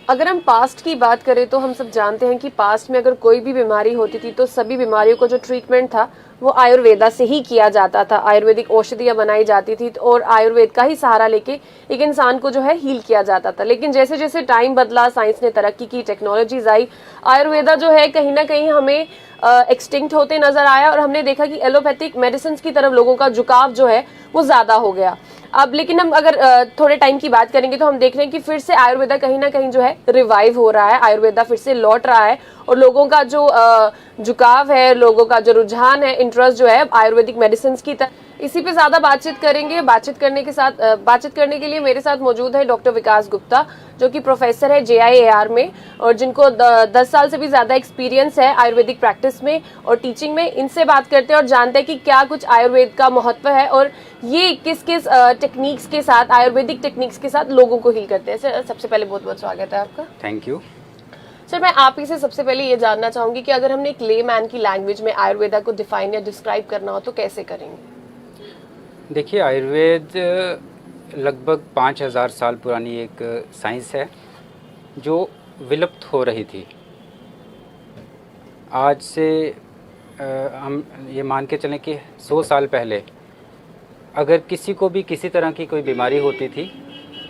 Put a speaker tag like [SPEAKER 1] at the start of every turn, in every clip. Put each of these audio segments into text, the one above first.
[SPEAKER 1] अगर हम पास्ट की बात करें तो हम सब जानते हैं कि पास्ट में अगर कोई भी बीमारी होती थी तो सभी बीमारियों को जो ट्रीटमेंट था वो आयुर्वेदा से ही किया जाता था। आयुर्वेदिक औषधियां बनाई जाती थी और आयुर्वेद का ही सहारा लेके एक इंसान को जो है हील किया जाता था। लेकिन जैसे जैसे टाइम बदला, साइंस ने तरक्की की, टेक्नोलॉजीज आई, आयुर्वेदा जो है कहीं ना कहीं हमें एक्सटिंक्ट होते नजर आया और हमने देखा कि एलोपैथिक मेडिसिन की तरफ लोगों का झुकाव जो है वो ज्यादा हो गया। अब लेकिन हम अगर थोड़े टाइम की बात करेंगे तो हम देख रहे हैं कि फिर से आयुर्वेदा कहीं ना कहीं जो है रिवाइव हो रहा है, आयुर्वेदा फिर से लौट रहा है और लोगों का जो झुकाव है, लोगों का जो रुझान है, इंटरेस्ट जो है आयुर्वेदिक मेडिसिन की तरफ। इसी पे ज्यादा बातचीत करेंगे। बातचीत करने के लिए मेरे साथ मौजूद है डॉक्टर विकास गुप्ता, जो कि प्रोफेसर है JIAR में और जिनको 10 साल से भी ज्यादा एक्सपीरियंस है आयुर्वेदिक प्रैक्टिस में और टीचिंग में। इनसे बात करते हैं और जानते हैं कि क्या कुछ आयुर्वेद का महत्व है और ये किस किस टेक्निक्स के साथ, आयुर्वेदिक टेक्निक्स के साथ लोगों को हील करते हैं। सर, सबसे पहले बहुत बहुत स्वागत है आपका।
[SPEAKER 2] थैंक यू
[SPEAKER 1] सर, मैं आप ही से सबसे पहले ये जानना चाहूंगी कि अगर हमने एक लेमैन की लैंग्वेज में आयुर्वेदा को डिफाइन या डिस्क्राइब करना हो तो कैसे करेंगे?
[SPEAKER 2] देखिए, आयुर्वेद लगभग 5000 साल पुरानी एक साइंस है जो विलुप्त हो रही थी। आज से हम ये मान के चलें कि 100 साल पहले अगर किसी को भी किसी तरह की कोई बीमारी होती थी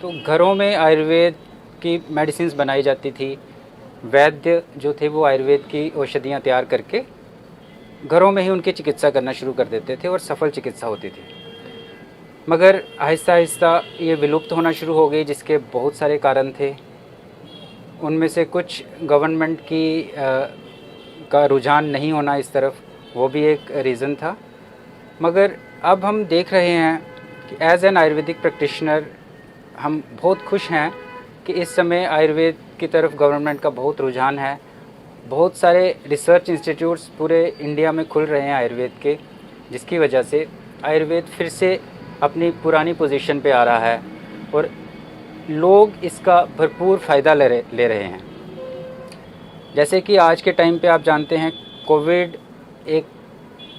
[SPEAKER 2] तो घरों में आयुर्वेद की मेडिसिन्स बनाई जाती थी। वैद्य जो थे वो आयुर्वेद की औषधियाँ तैयार करके घरों में ही उनकी चिकित्सा करना शुरू कर देते थे और सफल चिकित्सा होती थी। मगर आहिस्ता आहिस्ता ये विलुप्त होना शुरू हो गई, जिसके बहुत सारे कारण थे। उनमें से कुछ गवर्नमेंट की का रुझान नहीं होना इस तरफ, वो भी एक रीज़न था। मगर अब हम देख रहे हैं कि एज एन आयुर्वेदिक प्रैक्टिशनर हम बहुत खुश हैं कि इस समय आयुर्वेद की तरफ गवर्नमेंट का बहुत रुझान है। बहुत सारे रिसर्च इंस्टीट्यूट्स पूरे इंडिया में खुल रहे हैं आयुर्वेद के, जिसकी वजह से आयुर्वेद फिर से अपनी पुरानी पोजीशन पे आ रहा है और लोग इसका भरपूर फ़ायदा ले रहे हैं। जैसे कि आज के टाइम पे आप जानते हैं, कोविड एक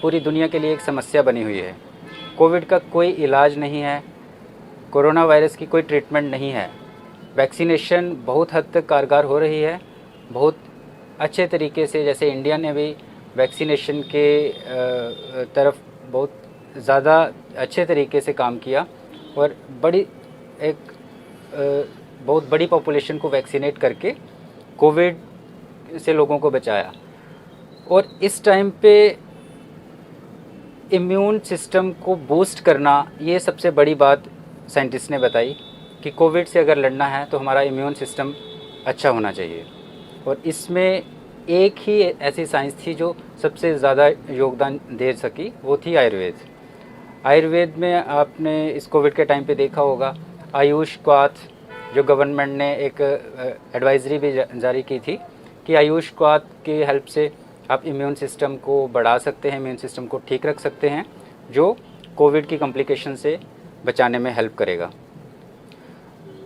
[SPEAKER 2] पूरी दुनिया के लिए एक समस्या बनी हुई है। कोविड का कोई इलाज नहीं है, कोरोना वायरस की कोई ट्रीटमेंट नहीं है। वैक्सीनेशन बहुत हद तक कारगर हो रही है, बहुत अच्छे तरीके से। जैसे इंडिया ने भी वैक्सीनेशन के तरफ बहुत ज़्यादा अच्छे तरीके से काम किया और बहुत बड़ी पॉपुलेशन को वैक्सीनेट करके कोविड से लोगों को बचाया। और इस टाइम पे इम्यून सिस्टम को बूस्ट करना, ये सबसे बड़ी बात साइंटिस्ट ने बताई कि कोविड से अगर लड़ना है तो हमारा इम्यून सिस्टम अच्छा होना चाहिए। और इसमें एक ही ऐसी साइंस थी जो सबसे ज़्यादा योगदान दे सकी, वो थी आयुर्वेद। आयुर्वेद में आपने इस कोविड के टाइम पे देखा होगा, आयुष क्वाथ, जो गवर्नमेंट ने एक एडवाइजरी भी जारी की थी कि आयुष क्वाथ की हेल्प से आप इम्यून सिस्टम को बढ़ा सकते हैं, इम्यून सिस्टम को ठीक रख सकते हैं, जो कोविड की कॉम्प्लिकेशन से बचाने में हेल्प करेगा।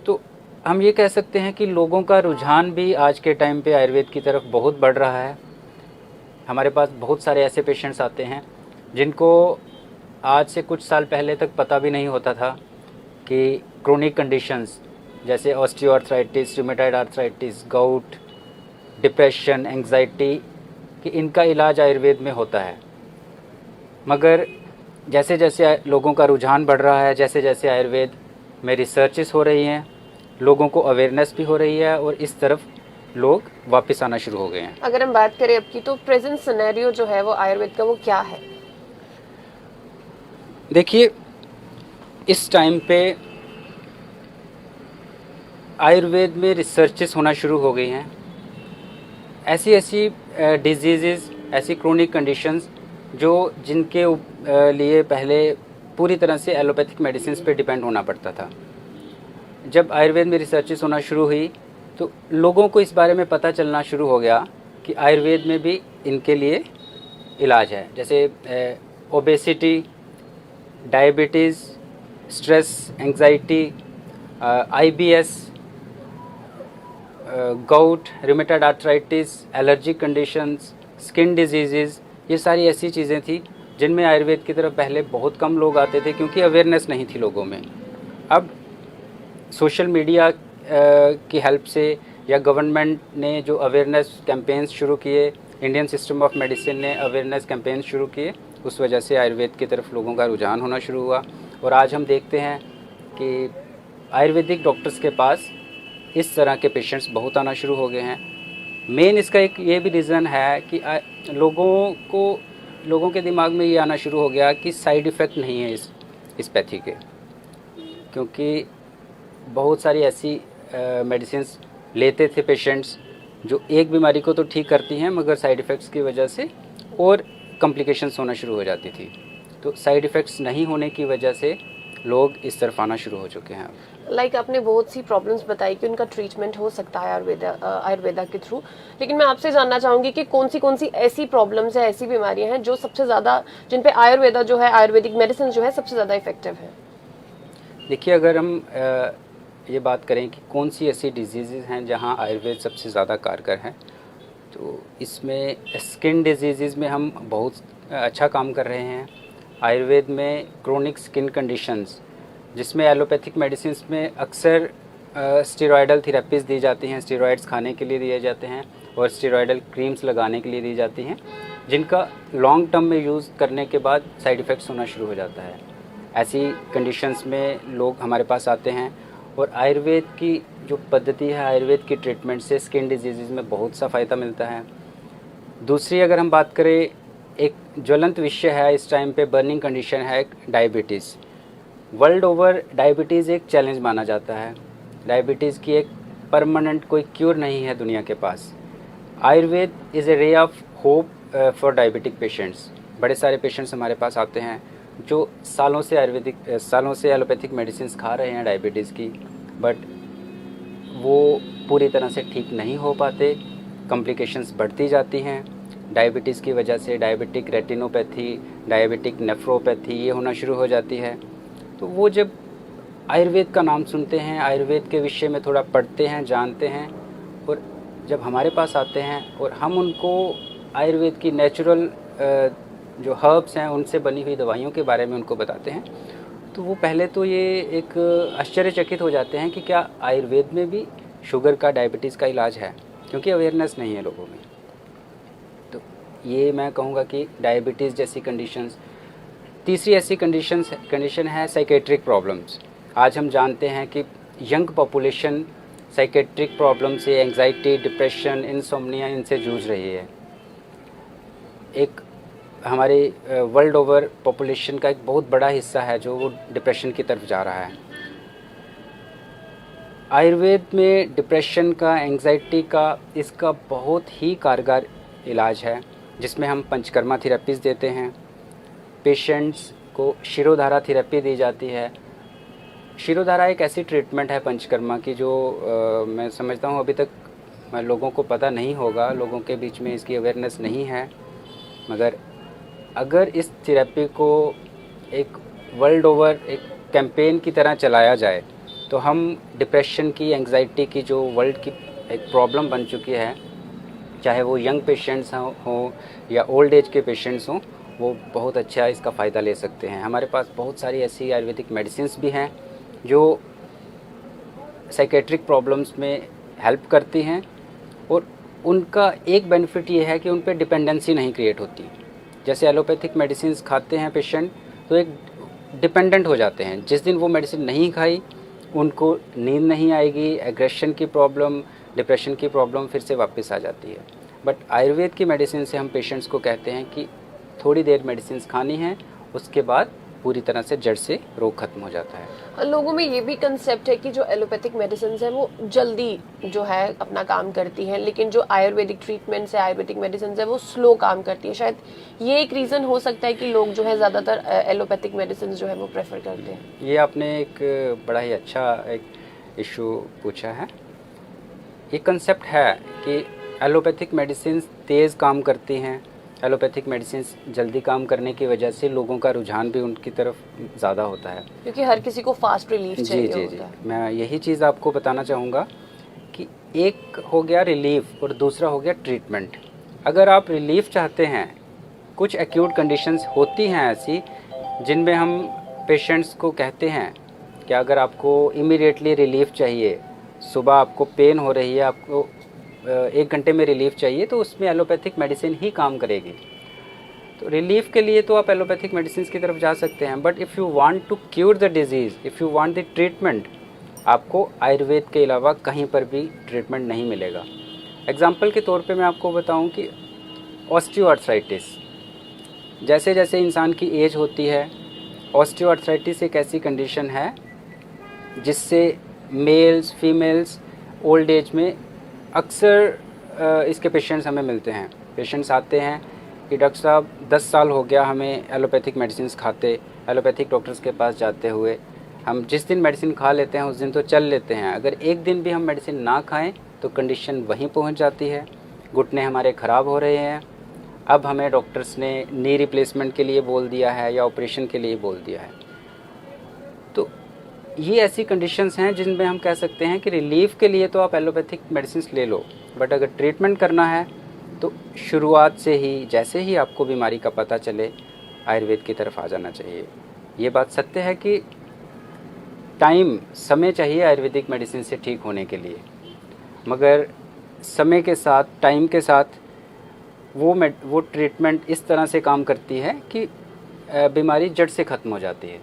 [SPEAKER 2] तो हम ये कह सकते हैं कि लोगों का रुझान भी आज के टाइम पे आयुर्वेद की तरफ बहुत बढ़ रहा है। हमारे पास बहुत सारे ऐसे पेशेंट्स आते हैं जिनको आज से कुछ साल पहले तक पता भी नहीं होता था कि क्रोनिक कंडीशंस जैसे osteoarthritis, rheumatoid arthritis, gout, depression, anxiety, कि इनका इलाज आयुर्वेद में होता है। मगर जैसे जैसे लोगों का रुझान बढ़ रहा है, जैसे जैसे आयुर्वेद में रिसर्चेस हो रही हैं, लोगों को अवेयरनेस भी हो रही है और इस तरफ लोग वापस आना शुरू हो गए हैं।
[SPEAKER 1] अगर हम बात करें अब की, तो प्रेजेंट सिनेरियो जो है वो आयुर्वेद का वो क्या है?
[SPEAKER 2] देखिए, इस टाइम पे आयुर्वेद में रिसर्चेस होना शुरू हो गई हैं। ऐसी ऐसी डिजीज़, ऐसी क्रोनिक कंडीशंस जिनके लिए पहले पूरी तरह से एलोपैथिक मेडिसिन पे डिपेंड होना पड़ता था। जब आयुर्वेद में रिसर्चेस होना शुरू हुई तो लोगों को इस बारे में पता चलना शुरू हो गया कि आयुर्वेद में भी इनके लिए इलाज है। जैसे obesity, diabetes, stress, anxiety, IBS, gout, rheumatoid arthritis, allergic conditions, skin disease, ये सारी ऐसी चीज़ें थी जिनमें आयुर्वेद की तरफ पहले बहुत कम लोग आते थे क्योंकि अवेयरनेस नहीं थी लोगों में। अब सोशल मीडिया की हेल्प से या गवर्नमेंट ने जो अवेयरनेस कैंपेन्स शुरू किए, इंडियन सिस्टम ऑफ मेडिसिन ने अवेयरनेस कैंपेन्स शुरू किए, उस वजह से आयुर्वेद की तरफ लोगों का रुझान होना शुरू हुआ। और आज हम देखते हैं कि आयुर्वेदिक डॉक्टर्स के पास इस तरह के पेशेंट्स बहुत आना शुरू हो गए हैं। मेन इसका एक ये भी रीज़न है कि लोगों के दिमाग में ये आना शुरू हो गया कि साइड इफ़ेक्ट नहीं है इस पैथी के, क्योंकि बहुत सारी ऐसी मेडिसिन्स लेते थे पेशेंट्स जो एक बीमारी को तो ठीक करती हैं, मगर साइड इफ़ेक्ट्स की वजह से और कॉम्प्लिकेशंस होना शुरू हो जाती थी। तो साइड इफ़ेक्ट्स नहीं होने की वजह से लोग इस तरफ आना शुरू हो चुके हैं।
[SPEAKER 1] लाइक आपने बहुत सी प्रॉब्लम्स बताई कि उनका ट्रीटमेंट हो सकता है आयुर्वेदा के थ्रू, लेकिन मैं आपसे जानना चाहूँगी कि कौन सी ऐसी प्रॉब्लम्स है, ऐसी बीमारियाँ हैं जो सबसे ज़्यादा, जिन पे आयुर्वेदा जो है, आयुर्वेदिक मेडिसिन जो है, सबसे ज़्यादा इफेक्टिव है?
[SPEAKER 2] देखिए, अगर हम ये बात करें कि कौन सी ऐसी डिजीज़ हैं जहाँ आयुर्वेद सबसे ज़्यादा कारगर है, तो इसमें स्किन डिजीज़ में हम बहुत अच्छा काम कर रहे हैं। आयुर्वेद में क्रोनिक स्किन कंडीशंस, जिसमें एलोपैथिक मेडिसिन में अक्सर स्टेरॉयडल थेरेपीज़ दी जाती हैं, स्टेरॉयड्स खाने के लिए दिए जाते हैं और स्टेरॉयडल क्रीम्स लगाने के लिए दी जाती हैं, जिनका लॉन्ग टर्म में यूज़ करने के बाद साइड इफ़ेक्ट्स होना शुरू हो जाता है। ऐसी कंडीशंस में लोग हमारे पास आते हैं और आयुर्वेद की जो पद्धति है, आयुर्वेद की ट्रीटमेंट से स्किन डिजीज़ में बहुत सा फ़ायदा मिलता है। दूसरी अगर हम बात करें, एक ज्वलंत विषय है इस टाइम पे, बर्निंग कंडीशन है डायबिटीज़। वर्ल्ड ओवर डायबिटीज़ एक चैलेंज माना जाता है। डायबिटीज़ की एक परमानेंट कोई क्यूर नहीं है दुनिया के पास। Ayurveda is a ray of hope for diabetic patients. बड़े सारे पेशेंट्स हमारे पास आते हैं जो सालों से एलोपैथिक मेडिसिन खा रहे हैं डायबिटीज़ की, बट वो पूरी तरह से ठीक नहीं हो पाते, कॉम्प्लिकेशंस बढ़ती जाती हैं। डायबिटीज़ की वजह से डायबिटिक रेटिनोपैथी, डायबिटिक नेफ्रोपैथी ये होना शुरू हो जाती है। तो वो जब आयुर्वेद का नाम सुनते हैं, आयुर्वेद के विषय में थोड़ा पढ़ते हैं, जानते हैं, और जब हमारे पास आते हैं और हम उनको आयुर्वेद की नेचुरल जो हर्ब्स हैं उनसे बनी हुई दवाइयों के बारे में उनको बताते हैं, तो वो पहले तो ये एक आश्चर्यचकित हो जाते हैं कि क्या आयुर्वेद में भी शुगर का, डायबिटीज़ का इलाज है, क्योंकि अवेयरनेस नहीं है लोगों में। तो ये मैं कहूँगा कि डायबिटीज़ जैसी कंडीशंस। तीसरी ऐसी कंडीशन है साइकेट्रिक प्रॉब्लम्स। आज हम जानते हैं कि यंग पॉपुलेशन साइकेट्रिक प्रॉब्लम से, एंग्जाइटी, डिप्रेशन, इंसोम्निया, इनसे जूझ रही है। एक हमारे वर्ल्ड ओवर पॉपुलेशन का एक बहुत बड़ा हिस्सा है जो वो डिप्रेशन की तरफ जा रहा है। आयुर्वेद में डिप्रेशन का, एंग्जाइटी का, इसका बहुत ही कारगर इलाज है, जिसमें हम पंचकर्मा थेरेपीज़ देते हैं। पेशेंट्स को शिरोधारा थेरेपी दी जाती है। शिरोधारा एक ऐसी ट्रीटमेंट है पंचकर्मा की जो मैं समझता हूँ अभी तक लोगों को पता नहीं होगा, लोगों के बीच में इसकी अवेयरनेस नहीं है, मगर अगर इस थेरेपी को एक वर्ल्ड ओवर एक कैंपेन की तरह चलाया जाए तो हम डिप्रेशन की, एंग्जाइटी की जो वर्ल्ड की एक प्रॉब्लम बन चुकी है, चाहे वो यंग पेशेंट्स हों या ओल्ड एज के पेशेंट्स हों, वो बहुत अच्छा इसका फ़ायदा ले सकते हैं। हमारे पास बहुत सारी ऐसी आयुर्वेदिक मेडिसिन्स भी हैं जो साइकेट्रिक प्रॉब्लम्स में हेल्प करती हैं, और उनका एक बेनिफिट ये है कि उन पर डिपेंडेंसी नहीं क्रिएट होती। जैसे एलोपैथिक मेडिसिन खाते हैं पेशेंट तो एक डिपेंडेंट हो जाते हैं, जिस दिन वो मेडिसिन नहीं खाई उनको नींद नहीं आएगी, एग्रेशन की प्रॉब्लम, डिप्रेशन की प्रॉब्लम फिर से वापस आ जाती है। बट आयुर्वेद की मेडिसिन से हम पेशेंट्स को कहते हैं कि थोड़ी देर मेडिसिन खानी है, उसके बाद पूरी तरह से जड़ से रोग खत्म हो जाता है।
[SPEAKER 1] लोगों में ये भी कंसेप्ट है कि जो एलोपैथिक मेडिसिन है वो जल्दी जो है अपना काम करती हैं, लेकिन जो आयुर्वेदिक ट्रीटमेंट्स है, आयुर्वेदिक मेडिसिन है, वो स्लो काम करती है। शायद ये एक रीज़न हो सकता है कि लोग जो है ज़्यादातर एलोपैथिक मेडिसिन जो है वो प्रेफर करते हैं।
[SPEAKER 2] ये आपने एक बड़ा ही अच्छा एक इशू पूछा है। ये कंसेप्ट है कि एलोपैथिक मेडिसिन तेज़ काम करती हैं, एलोपैथिक मेडिसिन जल्दी काम करने की वजह से लोगों का रुझान भी उनकी तरफ ज़्यादा होता है,
[SPEAKER 1] क्योंकि हर किसी को फास्ट रिलीफ चाहिए होता है।
[SPEAKER 2] मैं यही चीज़ आपको बताना चाहूँगा कि एक हो गया रिलीफ और दूसरा हो गया ट्रीटमेंट। अगर आप रिलीफ चाहते हैं, कुछ एक्यूट कंडीशंस होती हैं ऐसी जिनमें हम पेशेंट्स को कहते हैं कि अगर आपको इमीडिएटली रिलीफ चाहिए सुबह आपको पेन हो रही है, आपको 1 घंटे में रिलीफ चाहिए, तो उसमें एलोपैथिक मेडिसिन ही काम करेगी। तो रिलीफ के लिए तो आप एलोपैथिक मेडिसिन की तरफ जा सकते हैं, but if you want to cure the disease, if you want the treatment, आपको आयुर्वेद के अलावा कहीं पर भी ट्रीटमेंट नहीं मिलेगा। एग्जाम्पल के तौर पे मैं आपको बताऊं कि ऑस्टियोआर्थराइटिस, जैसे जैसे इंसान की एज होती है, ऑस्टियोआर्थराइटिस एक ऐसी कंडीशन है जिससे मेल्स फीमेल्स ओल्ड एज में अक्सर इसके पेशेंट्स हमें मिलते हैं। पेशेंट्स आते हैं कि डॉक्टर साहब 10 साल हो गया हमें एलोपैथिक मेडिसिन खाते, एलोपैथिक डॉक्टर्स के पास जाते हुए। हम जिस दिन मेडिसिन खा लेते हैं उस दिन तो चल लेते हैं, अगर एक दिन भी हम मेडिसिन ना खाएं तो कंडीशन वहीं पहुंच जाती है, घुटने हमारे ख़राब हो रहे हैं, अब हमें डॉक्टर्स ने नी रिप्लेसमेंट के लिए बोल दिया है या ऑपरेशन के लिए बोल दिया है। तो ये ऐसी कंडीशंस हैं जिनमें हम कह सकते हैं कि रिलीफ के लिए तो आप एलोपैथिक मेडिसिन ले लो, बट अगर ट्रीटमेंट करना है तो शुरुआत से ही, जैसे ही आपको बीमारी का पता चले, आयुर्वेद की तरफ आ जाना चाहिए। ये बात सत्य है कि समय चाहिए आयुर्वेदिक मेडिसिन से ठीक होने के लिए, मगर समय के साथ, टाइम के साथ वो ट्रीटमेंट इस तरह से काम करती है कि बीमारी जड़ से ख़त्म हो जाती है।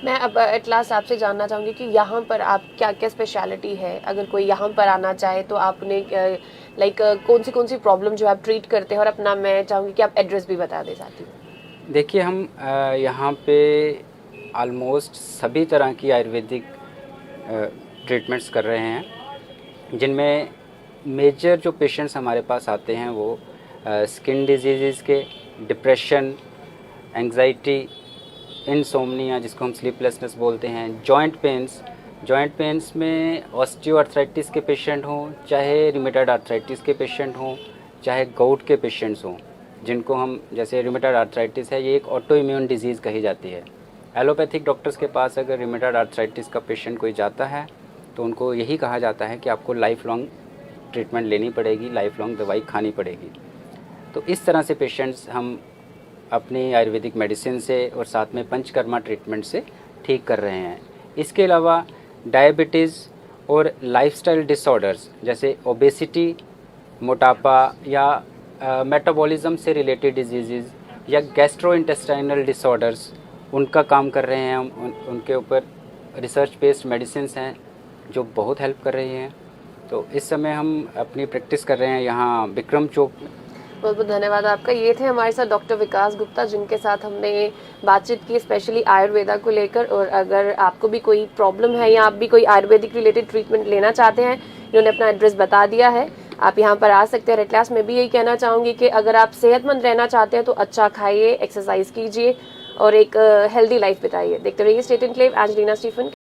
[SPEAKER 1] मैं अब एट लास्ट आपसे जानना चाहूँगी कि यहाँ पर आप क्या क्या स्पेशलिटी है, अगर कोई यहाँ पर आना चाहे तो आपने लाइक कौन सी प्रॉब्लम जो आप ट्रीट करते हैं, और अपना मैं चाहूँगी कि आप एड्रेस भी बता दे साथी।
[SPEAKER 2] देखिए, हम यहाँ पे ऑलमोस्ट सभी तरह की आयुर्वेदिक ट्रीटमेंट्स कर रहे हैं, जिनमें मेजर जो पेशेंट्स हमारे पास आते हैं वो स्किन डिजीज़ के, डिप्रेशन, एंग्जाइटी, इंसोम्निया जिसको हम स्लीपलेसनेस बोलते हैं, जॉइंट पेन्स में ऑस्टियोआर्थराइटिस के पेशेंट हों, चाहे रिमेटॉइड आर्थराइटिस के पेशेंट हों, चाहे गाउट के पेशेंट्स हों, जिनको हम, जैसे रिमेटॉइड आर्थराइटिस है, ये एक ऑटो इम्यून डिजीज़ कही जाती है। एलोपैथिक डॉक्टर्स के पास अगर रिमेटॉइड आर्थराइटिस का पेशेंट कोई जाता है तो उनको यही कहा जाता है कि आपको लाइफ लॉन्ग ट्रीटमेंट लेनी पड़ेगी, लाइफ लॉन्ग दवाई खानी पड़ेगी। तो इस तरह से पेशेंट्स हम अपनी आयुर्वेदिक मेडिसिन से और साथ में पंचकर्मा ट्रीटमेंट से ठीक कर रहे हैं। इसके अलावा डायबिटीज़ और लाइफस्टाइल डिसऑर्डर्स जैसे ओबेसिटी, मोटापा, या मेटाबॉलिज्म से रिलेटेड डिजीज़ या गैस्ट्रोइंटेस्टाइनल डिसऑर्डर्स, उनका काम कर रहे हैं हम। उनके ऊपर रिसर्च बेस्ड मेडिसिन्स हैं जो बहुत हेल्प कर रही हैं। तो इस समय हम अपनी प्रैक्टिस कर रहे हैं यहाँ विक्रम चौक में।
[SPEAKER 1] बहुत बहुत धन्यवाद आपका। ये थे हमारे साथ डॉक्टर विकास गुप्ता, जिनके साथ हमने बातचीत की स्पेशली आयुर्वेदा को लेकर। और अगर आपको भी कोई प्रॉब्लम है या आप भी कोई आयुर्वेदिक रिलेटेड ट्रीटमेंट लेना चाहते हैं, इन्होंने अपना एड्रेस बता दिया है, आप यहाँ पर आ सकते हैं। एट लास्ट में भी यही कहना चाहूँगी कि अगर आप सेहतमंद रहना चाहते हैं तो अच्छा खाइए, एक्सरसाइज कीजिए और एक हेल्दी लाइफ बिताइए। देखते रहिए स्टेट एनक्लेव, एंजेलिना स्टीफन।